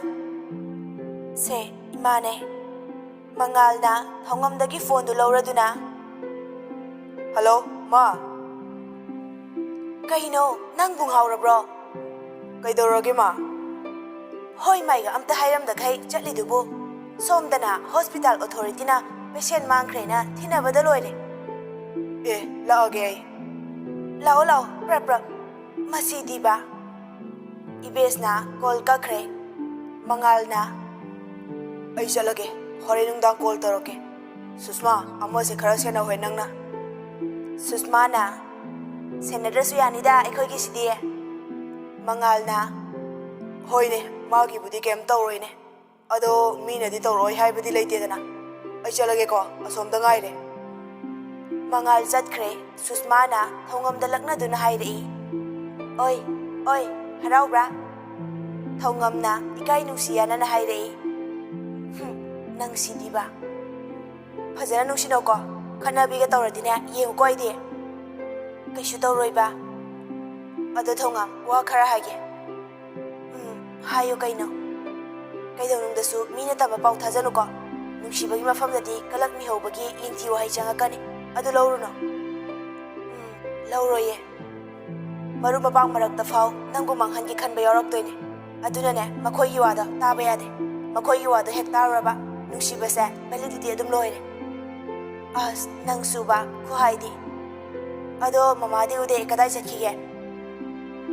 ꯁꯦ ꯏꯃꯥꯅꯦ. ꯃꯉꯥꯜꯅ ꯊꯧꯉꯝꯗꯒꯤ ꯐꯣꯟꯗꯨ ꯂꯧꯔꯗꯨꯅ, ꯍꯜꯂꯣ ꯃꯥ. ꯀꯩꯅꯣ ꯅꯪꯕꯨ ꯉꯥꯎꯔꯕ꯭ꯔꯣ? ꯀꯩꯗꯧꯔꯒꯦ ꯃꯥ? ꯍꯣꯏ ꯃꯥꯏꯒ ꯑꯝꯇ ꯍꯥꯏꯔꯝꯗꯈꯩ ꯆꯠꯂꯤꯗꯨꯕꯨ ꯁꯣꯝꯗꯅ ꯍꯣꯁꯄꯤꯇꯥꯜ ꯑꯣꯊꯣꯔꯤꯇꯤꯅ ꯄꯦꯁꯦꯟ ꯃꯥꯡꯈ꯭ꯔꯦꯅ ꯊꯤꯅꯕꯗ ꯂꯣꯏꯔꯦ꯫ ꯑꯦ ꯂꯥꯛꯑꯒꯦ ꯑꯩ꯫ ꯂꯥꯛꯑꯣ ꯂꯥꯛꯑꯣ ꯄ꯭ꯔꯞ ꯄ꯭ꯔꯞ꯫ ꯃꯁꯤꯗꯤꯕ ꯏꯕꯦꯁꯅ ꯀꯣꯜ ꯀꯛꯈ꯭ꯔꯦ꯫ ꯃꯉꯥꯜꯅ ꯑꯩ ꯆꯠꯂꯒꯦ, ꯍꯣꯔꯦꯟ ꯅꯨꯡꯗꯥꯡ ꯀꯣꯜ ꯇꯧꯔꯛꯀꯦ꯫ ꯁꯨꯁꯃꯥ ꯑꯃꯁꯦ ꯈꯔ ꯁꯦꯟꯅꯍꯧ ꯅꯪꯅ꯫ ꯁꯨꯁꯃꯥꯅ ꯁꯦꯟꯅꯗ꯭ꯔꯁꯨ ꯌꯥꯅꯤꯗ ꯑꯩꯈꯣꯏꯒꯤꯁꯤꯗꯤ꯫ ꯃꯉꯥꯜꯅ ꯍꯣꯏꯅꯦ ꯃꯥꯒꯤꯕꯨꯗꯤ ꯀꯩꯝ ꯇꯧꯔꯣꯏꯅꯦ, ꯑꯗꯣ ꯃꯤꯅꯗꯤ ꯇꯧꯔꯛꯑꯣꯏ ꯍꯥꯏꯕꯗꯤ ꯂꯩꯇꯦꯗꯅ꯫ ꯑꯩ ꯆꯠꯂꯒꯦꯀꯣ, ꯑꯁꯣꯝꯗ ꯉꯥꯏꯔꯦ꯫ ꯃꯉꯥꯜ ꯆꯠꯈ꯭ꯔꯦ꯫ ꯁꯨꯁꯃꯥꯅ ꯊꯧꯉꯝꯗ ꯂꯛꯅꯗꯨꯅ ꯍꯥꯏꯔꯛꯏ, ꯑꯣꯏ ꯑꯣꯏ ꯍꯔꯥꯎꯕ꯭ꯔꯥ? ꯊꯧꯉꯝꯅ ꯏꯀꯥꯏ ꯅꯨꯡꯁꯤ ꯌꯥꯅꯅ ꯍꯥꯏꯔꯛꯏ, ꯅꯪꯁꯤꯗꯤꯕ ꯐꯖꯅ ꯅꯨꯡꯁꯤꯅꯧꯀꯣ, ꯈꯠꯅꯕꯤꯒ ꯇꯧꯔꯗꯤꯅꯦ ꯌꯦꯡꯉꯨꯀꯣ ꯑꯩꯗꯤ꯫ ꯀꯩꯁꯨ ꯇꯧꯔꯣꯏꯕ꯫ ꯑꯗꯣ ꯊꯧꯉꯝ ꯋꯥ ꯈꯔ ꯍꯥꯏꯒꯦ꯫ ꯍꯥꯏꯌꯨ ꯀꯩꯅꯣ? ꯀꯩꯗꯧꯅꯨꯡꯗꯁꯨ ꯃꯤꯅ ꯇꯝꯕ ꯄꯥꯎ ꯊꯥꯖꯅꯨꯀꯣ꯫ ꯅꯨꯡꯁꯤꯕꯒꯤ ꯃꯐꯝꯗꯗꯤ ꯀꯂꯛ ꯃꯤꯍꯧꯕꯒꯤ ꯌꯦꯡꯊꯤ ꯋꯥꯍꯩ ꯆꯪꯉꯛꯀꯅꯤ, ꯑꯗꯨ ꯂꯧꯔꯨꯅꯨ꯫ ꯂꯧꯔꯣꯏꯌꯦ꯫ ꯃꯔꯨꯞ ꯃꯄꯥꯡ ꯃꯔꯛꯇ ꯐꯥꯎ ꯅꯪꯕꯨ ꯃꯥꯡꯍꯟꯒꯦ ꯈꯟꯕ ꯌꯥꯎꯔꯛꯇꯣꯏꯅꯦ, ꯑꯗꯨꯅꯅꯦ ꯃꯈꯣꯏꯒꯤ ꯋꯥꯗꯣ ꯇꯥꯕ ꯌꯥꯗꯦ꯫ ꯃꯈꯣꯏꯒꯤ ꯋꯥꯗꯣ ꯍꯦꯛ ꯇꯥꯔꯨꯔꯕ ꯅꯨꯡꯁꯤꯕꯁꯦ ꯚꯦꯂꯤꯗꯤꯇꯤ ꯑꯗꯨꯝ ꯂꯣꯏꯔꯦ꯫ ꯑꯁ ꯅꯪꯁꯨꯕ ꯈꯨꯍꯥꯏꯗꯤ꯫ ꯑꯗꯣ ꯃꯃꯥꯗꯤ ꯎꯗꯦ, ꯀꯗꯥꯏ ꯆꯠꯈꯤꯒꯦ?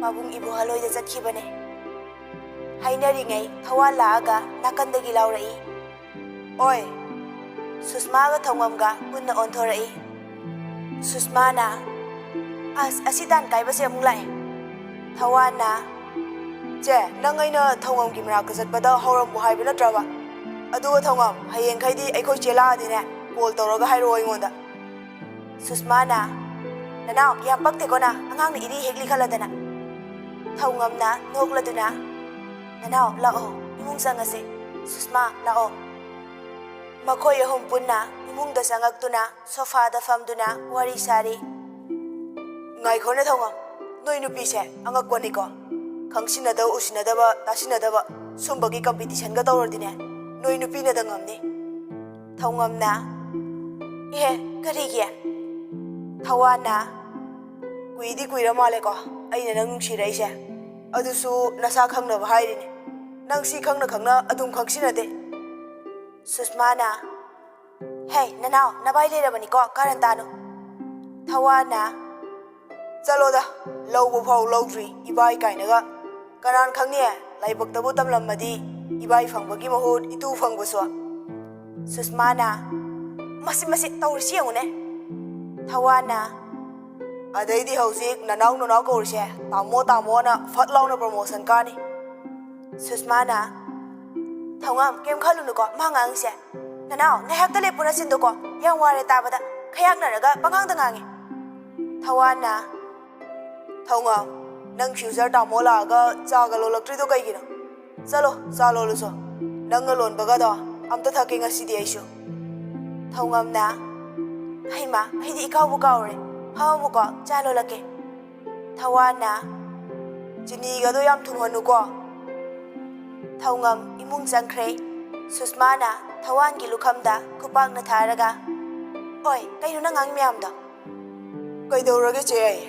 ꯄꯥꯕꯨꯡ ꯏꯕꯣꯍꯜꯍꯣꯏꯗ ꯆꯠꯈꯤꯕꯅꯦ꯫ ꯍꯥꯏꯅꯔꯤꯉꯩ ꯊꯋꯥꯟ ꯂꯥꯛꯑꯒ ꯅꯥꯀꯟꯗꯒꯤ ꯂꯥꯎꯔꯛꯏ, ꯑꯣꯏ꯫ ꯁꯨꯁꯃꯥꯒ ꯊꯧꯉꯝꯒ ꯄꯨꯟꯅ ꯑꯣꯟꯊꯣꯔꯛꯏ꯫ ꯁꯨꯁꯃꯥꯅ ꯑꯁꯤ ꯇꯥꯟ ꯀꯥꯏꯕꯁꯦ ꯑꯃꯨꯛ ꯂꯥꯛꯑꯦ꯫ ꯊꯋꯥꯟꯅ ꯆꯦ ꯅꯪ ꯑꯩꯅ ꯊꯧꯉꯝꯒꯤ ꯃꯅꯥꯛꯇ ꯆꯠꯄꯗ ꯍꯧꯔꯝꯃꯨ ꯍꯥꯏꯕ ꯅꯠꯇ꯭ꯔꯕ? ꯑꯗꯨꯒ ꯊꯧꯉꯝ ꯍꯌꯦꯡꯈꯩꯗꯤ ꯑꯩꯈꯣꯏ ꯆꯦ ꯂꯥꯛꯑꯗꯤꯅꯦ ꯀꯣꯜ ꯇꯧꯔꯒ ꯍꯥꯏꯔꯛꯑꯣ ꯑꯩꯉꯣꯟꯗ꯫ ꯁꯨꯁꯃꯥꯅ ꯅꯅꯥꯎ ꯌꯥꯝ ꯄꯛꯇꯦꯀꯣ ꯅ, ꯑꯉꯥꯡꯅ ꯏꯔꯤ ꯍꯦꯛꯂꯤ ꯈꯜꯂꯗꯅ꯫ ꯊꯧꯉꯝꯅ ꯅꯣꯛꯂꯗꯨꯅ ꯅꯅꯥꯎ ꯂꯥꯛꯑꯣ ꯏꯃꯨꯡ ꯆꯪꯉꯁꯦ, ꯁꯨꯁꯃꯥ ꯂꯥꯛꯑꯣ꯫ ꯃꯈꯣꯏ ꯑꯍꯨꯝ ꯄꯨꯟꯅ ꯏꯃꯨꯡꯗ ꯆꯪꯉꯛꯇꯨꯅ ꯁꯣꯐꯥꯗ ꯐꯝꯗꯨꯅ ꯋꯥꯔꯤ ꯁꯥꯔꯤ꯫ ꯉꯥꯏꯈꯣꯅꯦ ꯊꯧꯉꯝ, ꯅꯣꯏ ꯅꯨꯄꯤꯁꯦ ꯑꯉꯛꯄꯅꯤꯀꯣ꯫ ꯈꯪꯁꯤꯟꯅꯗꯕ ꯎꯁꯤꯟꯅꯗꯕ ꯇꯥꯁꯤꯟꯅꯗꯕ ꯁꯨꯝꯕꯒꯤ ꯀꯝꯄꯤꯇꯤꯁꯟꯒ ꯇꯧꯔꯗꯤꯅꯦ ꯅꯣꯏ ꯅꯨꯄꯤꯅꯗ ꯉꯝꯅꯤ꯫ ꯊꯧꯉꯝꯅ ꯑꯦ ꯀꯔꯤꯒꯤ? ꯊꯋꯥꯟꯅ ꯀꯨꯏꯗꯤ ꯀꯨꯏꯔ ꯃꯥꯜꯂꯦꯀꯣ ꯑꯩꯅ ꯅꯪ ꯅꯨꯡꯁꯤꯔꯛꯏꯁꯦ, ꯑꯗꯨꯁꯨ ꯅꯁꯥ ꯈꯪꯅꯕ ꯍꯥꯏꯔꯤꯅꯦ꯫ ꯅꯪ ꯁꯤ ꯈꯪꯅ ꯈꯪꯅ ꯑꯗꯨꯝ ꯈꯪꯁꯤꯟꯅꯗꯦ꯫ ꯁꯨꯁꯃꯥꯅ ꯍꯦ ꯅꯅꯥꯎ ꯅꯕꯥꯏ ꯂꯩꯔꯕꯅꯤꯀꯣ, ꯀꯥꯔꯟ ꯇꯥꯅꯨ꯫ ꯊꯋꯥꯟꯅ ꯆꯠꯂꯣꯗ, ꯂꯧꯕ ꯐꯥꯎ ꯂꯧꯗ꯭ꯔꯤ ꯏꯕꯥꯏ ꯀꯥꯏꯅꯒ꯫ ꯀꯅꯥꯟ ꯈꯪꯅꯤ ꯂꯥꯏꯕꯛꯇꯕꯨ ꯇꯝꯂꯝꯃꯗꯤ ꯏꯕꯥꯏ ꯐꯪꯕꯒꯤ ꯃꯍꯨꯠ ꯏꯇꯨ ꯐꯪꯕꯁꯨ꯫ ꯁꯨꯁꯃꯥꯅ ꯃꯁꯤ ꯇꯧꯔꯤꯁꯤ ꯌꯦꯡꯉꯨꯅꯦ꯫ ꯊꯋꯥꯟꯅ ꯑꯗꯩꯗꯤ ꯍꯧꯖꯤꯛ ꯅꯅꯥꯎ ꯅꯅꯥꯎ ꯀꯧꯔꯤꯁꯦ ꯇꯥꯃꯣ ꯇꯥꯃꯣꯅ ꯐꯠ ꯂꯥꯎꯅ ꯄ꯭ꯔꯃꯣꯁꯟ ꯀꯥꯅꯤ꯫ ꯁꯨꯁꯃꯥꯅ ꯊꯧꯉꯝ ꯀꯩꯝ ꯈꯜꯂꯨꯅꯨꯀꯣ ꯃꯥ ꯉꯥꯡꯉꯤꯁꯦ꯫ ꯅꯅꯥꯎ ꯉꯥꯏꯍꯥꯛꯇ ꯂꯦꯞꯄꯨ ꯅꯆꯤꯟꯗꯨꯀꯣ, ꯌꯥꯝ ꯋꯥꯔꯦ ꯇꯥꯕꯗ, ꯈꯌꯥꯛꯅꯔꯒ ꯄꯉꯥꯡꯗ ꯉꯥꯡꯉꯦ꯫ ꯊꯋꯥꯟꯅ ꯊꯧꯉꯝ ꯅꯪ ꯐ꯭ꯌꯨꯆꯔ ꯇꯥꯃꯣ ꯂꯥꯛꯑꯒ ꯆꯥꯒ ꯂꯣꯜꯂꯛꯇ꯭ꯔꯤꯗꯣ ꯀꯩꯒꯤꯅꯣ? ꯆꯠꯂꯣ ꯆꯥ ꯂꯣꯜꯂꯨꯆꯣ, ꯅꯪꯅ ꯂꯣꯟꯕꯒꯗꯣ ꯑꯝꯇ ꯊꯛꯀꯦ ꯉꯁꯤꯗꯤ ꯑꯩꯁꯨ꯫ ꯊꯧꯉꯝꯅ ꯍꯩꯃꯥ ꯑꯩꯗꯤ ꯏꯀꯥꯎꯕꯨ ꯀꯥꯎꯔꯦ, ꯐꯝꯃꯝꯃꯨꯀꯣ ꯆꯥ ꯂꯣꯜꯂꯛꯀꯦ꯫ ꯊꯋꯥꯟꯅ ꯆꯤꯅꯤꯒꯗꯣ ꯌꯥꯝ ꯊꯨꯝꯍꯟꯅꯨꯀꯣ꯫ ꯊꯧꯉꯝ ꯏꯃꯨꯡ ꯆꯪꯈ꯭ꯔꯦ꯫ ꯁꯨꯁꯃꯥꯅ ꯊꯋꯥꯟꯒꯤ ꯂꯨꯈꯝꯗ ꯈꯨꯄꯥꯛꯅ ꯊꯥꯔꯒ ꯑꯣꯏ ꯀꯩꯅꯣ ꯅꯪ ꯉꯥꯡꯉꯤ ꯃꯌꯥꯝꯗꯣ? ꯀꯩꯗꯧꯔꯒꯦ ꯆꯦ ꯑꯩ?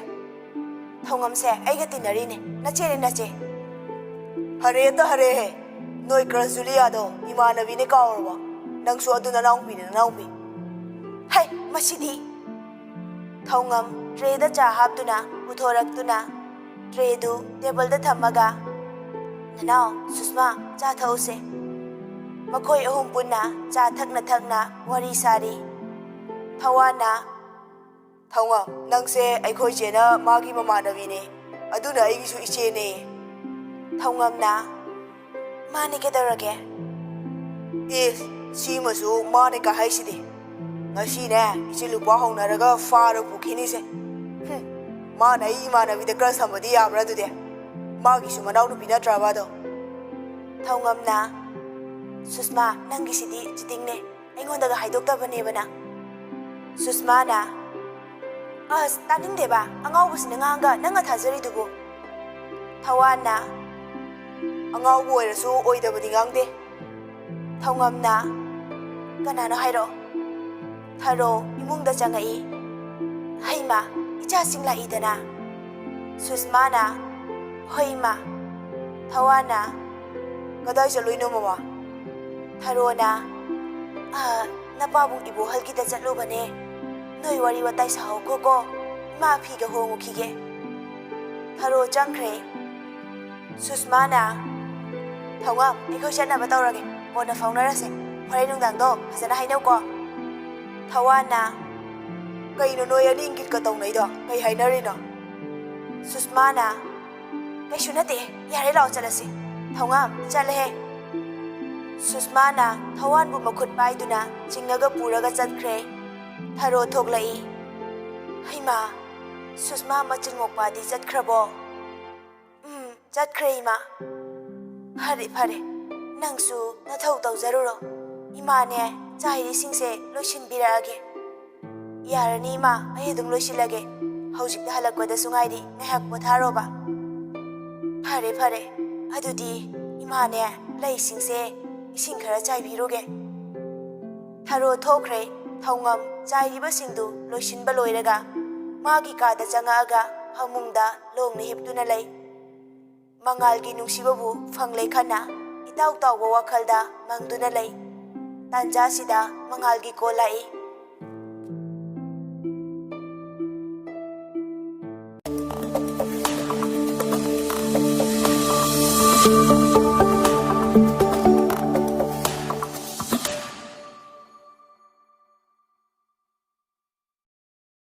ꯊꯧꯉꯝꯁꯦ ꯑꯩꯒ ꯇꯤꯟꯅꯔꯤꯅꯦ, ꯅꯆꯦꯅꯦ ꯅꯆꯦ꯫ ꯍꯔꯦꯇ ꯍꯔꯦꯍꯦ, ꯅꯣꯏ ꯀ꯭ꯔꯁ ꯖꯨꯂꯤꯌꯥꯗꯣ ꯏꯃꯥꯟꯅꯕꯤꯅꯦ ꯀꯥꯎꯔꯕꯣ? ꯅꯪꯁꯨ ꯑꯗꯨ ꯅꯅꯥꯎꯄꯤꯅꯦ ꯅꯅꯥꯎꯄꯤ꯫ ꯍꯩ ꯃꯁꯤꯗꯤ꯫ ꯊꯧꯉꯝ ꯇ꯭ꯔꯦꯗ ꯆꯥ ꯍꯥꯞꯇꯨꯅ ꯄꯨꯊꯣꯔꯛꯇꯨꯅ ꯇ꯭ꯔꯦꯗꯨ ꯇꯦꯕꯜꯗ ꯊꯝꯃꯒ ꯅꯅꯥꯎ ꯁꯨꯁꯃꯥ ꯆꯥ ꯊꯛꯎꯁꯦ꯫ ꯃꯈꯣꯏ ꯑꯍꯨꯝ ꯄꯨꯟꯅ ꯆꯥ ꯊꯛꯅ ꯊꯛꯅ ꯋꯥꯔꯤ ꯁꯥꯔꯤ꯫ ꯊꯋꯥꯟꯅ ꯊꯧꯉꯝ ꯅꯪꯁꯦ ꯑꯩꯈꯣꯏ ꯆꯦꯅ ꯃꯥꯒꯤ ꯃꯃꯥꯟꯅꯕꯤꯅꯦ, ꯑꯗꯨꯅ ꯑꯩꯒꯤꯁꯨ ꯏꯆꯦꯅꯦ꯫ ꯊꯧꯉꯝꯅ ꯃꯥꯅꯦ ꯀꯩꯗꯧꯔꯒꯦ? ꯏꯁ ꯁꯤꯃꯁꯨ ꯃꯥꯅꯦ ꯀ ꯍꯥꯏꯁꯤꯗꯤ꯫ ꯉꯁꯤꯅꯦ ꯏꯆꯦ ꯂꯨꯄꯥ ꯍꯧꯅꯔꯒ ꯐꯥꯔ ꯄꯨꯈꯤꯅꯤꯁꯦ꯫ ꯃꯥꯅ ꯑꯩ ꯏꯃꯥꯟꯅꯕꯤꯗ ꯀ꯭ꯔꯁ ꯊꯝꯕꯗꯤ ꯌꯥꯕ꯭ꯔꯥ ꯑꯗꯨꯗꯤ? ꯃꯥꯒꯤꯁꯨ ꯃꯅꯥꯎꯅꯨꯄꯤ ꯅꯠꯇ꯭ꯔꯕ ꯑꯗꯣ? ꯊꯧꯉꯝꯅ ꯁꯨꯁꯃꯥ ꯅꯪꯒꯤꯁꯤꯗꯤ ꯆꯤꯇꯤꯡꯅꯦ, ꯑꯩꯉꯣꯟꯗꯒ ꯍꯥꯏꯗꯣꯛꯇꯕꯅꯦꯕ ꯅꯪ꯫ ꯁꯨꯁꯃꯥꯅ ꯑꯁ ꯇꯥꯅꯤꯡꯗꯦꯕ, ꯑꯉꯥꯎꯕꯁꯤꯅ ꯉꯥꯡꯒ ꯅꯪꯅ ꯊꯥꯖꯔꯤꯗꯨꯕꯨ꯫ ꯊꯋꯥꯟꯅ ꯑꯉꯥꯎꯕ ꯑꯣꯏꯔꯁꯨ ꯑꯣꯏꯗꯕꯗꯤ ꯉꯥꯡꯗꯦ꯫ ꯊꯧꯉꯝꯅ ꯀꯅꯥꯅꯣ ꯍꯥꯏꯔꯛꯑꯣ꯫ ꯊꯔꯣ ꯏꯃꯨꯡꯗ ꯆꯪꯉꯛꯏ꯫ ꯍꯩꯃꯥ ꯏꯆꯥꯁꯤꯡ ꯂꯥꯛꯏꯗꯅ꯫ ꯁꯨꯁꯃꯥꯅ ꯍꯣꯏ ꯏꯃꯥ꯫ ꯊꯋꯥꯟꯅ ꯀꯗꯥꯏ ꯆꯠꯂꯨꯏꯅꯣ ꯃꯃꯥ? ꯊꯔꯣꯅ ꯅꯄꯥꯕꯨꯡ ꯏꯕꯣꯍꯜꯒꯤꯗ ꯆꯠꯂꯨꯕꯅꯦ꯫ ꯅꯣꯏ ꯋꯥꯔꯤ ꯋꯥꯇꯥꯏ ꯁꯥꯍꯧꯈꯣꯀꯣ, ꯏꯃꯥ ꯐꯤꯒ ꯍꯣꯡꯉꯨꯈꯤꯒꯦ꯫ ꯊꯔꯣ ꯆꯪꯈ꯭ꯔꯦ꯫ ꯁꯨꯁꯃꯥꯅ ꯊꯧꯉꯝ ꯑꯩꯈꯣꯏ ꯆꯠꯅꯕ ꯇꯧꯔꯒꯦ, ꯀꯣꯟꯅ ꯐꯥꯎꯅꯔꯁꯦ, ꯍꯣꯔꯦꯟ ꯅꯨꯡꯗꯥꯡꯗꯣ ꯐꯖꯅ ꯍꯥꯏꯅꯧꯀꯣ꯫ ꯊꯋꯥꯟꯅ ꯀꯩꯅꯣ ꯅꯣꯏ ꯑꯅꯤ ꯏꯪꯒꯤꯠꯀ ꯇꯧꯅꯩꯗꯣ? ꯀꯩ ꯍꯥꯏꯅꯔꯤꯅꯣ? ꯁꯨꯁꯃꯥꯅ ꯀꯩꯁꯨ ꯅꯠꯇꯦ, ꯌꯥꯔꯦ ꯂꯥꯛꯑꯣ ꯆꯠꯂꯁꯤ꯫ ꯊꯧꯉꯝ ꯆꯠꯂꯦꯍꯦ꯫ ꯁꯨꯁꯃꯥꯅ ꯊꯋꯥꯟꯕꯨ ꯃꯈꯨꯠ ꯄꯥꯏꯗꯨꯅ ꯆꯤꯡꯉꯒ ꯄꯨꯔꯒ ꯆꯠꯈ꯭ꯔꯦ꯫ ꯊꯔꯣ ꯊꯣꯛꯂꯛꯏ꯫ ꯍꯩꯃꯥ, ꯁꯨꯁꯃꯥ ꯃꯆꯤꯟ ꯃꯣꯛꯄꯥꯗꯤ ꯆꯠꯈ꯭ꯔꯕꯣ? ꯆꯠꯈ꯭ꯔꯦ ꯏꯃꯥ꯫ ꯐꯔꯦ ꯐꯔꯦ, ꯅꯪꯁꯨ ꯅꯊꯧ ꯇꯧꯖꯔꯨꯔꯣ, ꯏꯃꯥꯅꯦ ꯆꯥꯛ ꯏꯁꯤꯡꯁꯦ ꯂꯣꯏꯁꯤꯟꯕꯤꯔꯛꯑꯒꯦ꯫ ꯌꯥꯔꯅꯤ ꯏꯃꯥ, ꯑꯩ ꯑꯗꯨꯝ ꯂꯣꯏꯁꯤꯜꯂꯒꯦ, ꯍꯧꯖꯤꯛꯇ ꯍꯜꯂꯛꯄꯗꯁꯨ ꯉꯥꯏꯔꯤ, ꯉꯥꯏꯍꯥꯛ ꯄꯣꯊꯥꯔꯣꯕ꯫ ꯐꯔꯦ ꯐꯔꯦ, ꯑꯗꯨꯗꯤ ꯏꯃꯥꯅꯦ ꯂꯩꯁꯤꯡꯁꯦ ꯏꯁꯤꯡ ꯈꯔ ꯆꯥꯏꯕꯤꯔꯨꯒꯦ꯫ ꯊꯔꯣ ꯊꯣꯛꯈ꯭ꯔꯦ꯫ ꯊꯧꯉꯝ ꯆꯥꯏꯔꯤꯕꯁꯤꯡꯗꯨ ꯂꯣꯏꯁꯤꯟꯕ ꯂꯣꯏꯔꯒ ꯃꯥꯒꯤ ꯀꯥꯗ ꯆꯪꯉꯛꯑꯒ ꯐꯃꯨꯡꯗ ꯂꯣꯡꯅ ꯍꯤꯞꯇꯨꯅ ꯂꯩ꯫ ꯃꯉꯥꯜꯒꯤ ꯅꯨꯡꯁꯤꯕꯕꯨ ꯐꯪꯂꯦ ꯈꯟꯅ ꯏꯇꯥꯎ ꯇꯥꯎꯕ ꯋꯥꯈꯜꯗ ꯃꯪꯗꯨꯅ ꯂꯩ꯫ ꯇꯥꯟꯖꯥꯁꯤꯗ ꯃꯉꯥꯜꯒꯤ ꯀꯣꯜ ꯂꯥꯛꯏ꯫